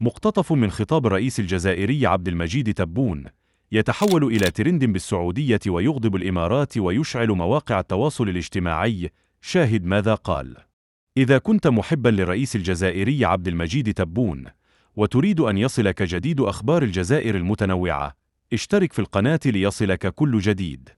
مقتطف من خطاب الرئيس الجزائري عبد المجيد تبون يتحول إلى ترند بالسعودية ويغضب الإمارات ويشعل مواقع التواصل الاجتماعي. شاهد ماذا قال. إذا كنت محبا للرئيس الجزائري عبد المجيد تبون وتريد أن يصلك جديد أخبار الجزائر المتنوعة، اشترك في القناة ليصلك كل جديد.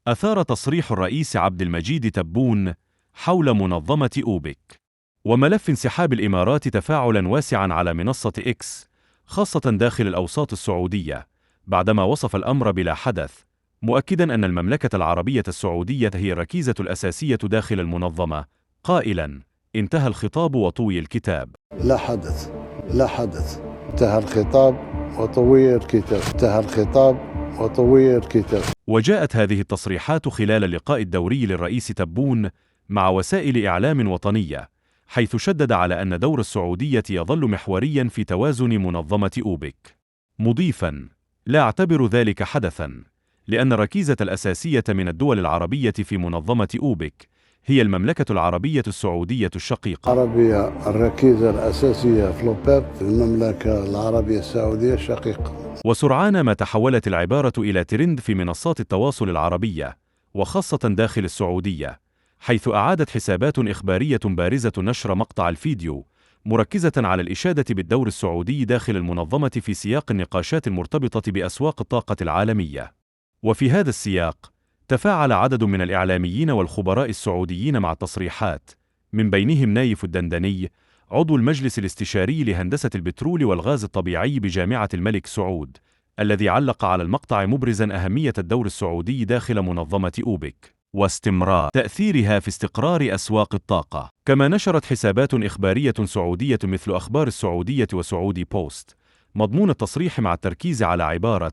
أثار تصريح الرئيس عبد المجيد تبون حول منظمة أوبك وملف انسحاب الإمارات تفاعلا واسعا على منصة إكس، خاصة داخل الأوساط السعودية، بعدما وصف الأمر بلا حدث، مؤكدا أن المملكة العربية السعودية هي الركيزة الأساسية داخل المنظمة، قائلا: انتهى الخطاب وطوي الكتاب. لا حدث، لا حدث، انتهى الخطاب وطوي الكتاب، انتهى الخطاب وطوي الكتاب. وجاءت هذه التصريحات خلال اللقاء الدوري للرئيس تبون مع وسائل إعلام وطنية، حيث شدد على أن دور السعودية يظل محوريا في توازن منظمة أوبك، مضيفا: لا أعتبر ذلك حدثا، لأن الركيزة الأساسية من الدول العربية في منظمة أوبك هي المملكة العربية السعودية الشقيقة. الركيزة الأساسية في الأوبك في المملكة العربية السعودية الشقيقة. وسرعان ما تحولت العبارة إلى ترند في منصات التواصل العربية، وخاصة داخل السعودية، حيث أعادت حسابات إخبارية بارزة نشر مقطع الفيديو مركزة على الإشادة بالدور السعودي داخل المنظمة في سياق النقاشات المرتبطة بأسواق الطاقة العالمية. وفي هذا السياق تفاعل عدد من الإعلاميين والخبراء السعوديين مع التصريحات، من بينهم نايف الدندني، عضو المجلس الاستشاري لهندسة البترول والغاز الطبيعي بجامعة الملك سعود، الذي علق على المقطع مبرزا أهمية الدور السعودي داخل منظمة أوبك واستمرار تأثيرها في استقرار أسواق الطاقة. كما نشرت حسابات إخبارية سعودية مثل أخبار السعودية وسعودي بوست مضمون التصريح مع التركيز على عبارة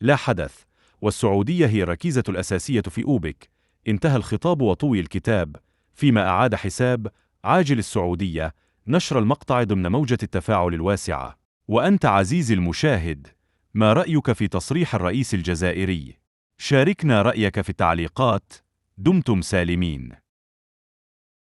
لا حدث، والسعودية هي الركيزة الأساسية في أوبك، انتهى الخطاب وطوي الكتاب، فيما أعاد حساب عاجل السعودية نشر المقطع ضمن موجة التفاعل الواسعة. وأنت عزيزي المشاهد، ما رأيك في تصريح الرئيس الجزائري؟ شاركنا رأيك في التعليقات. دمتم سالمين.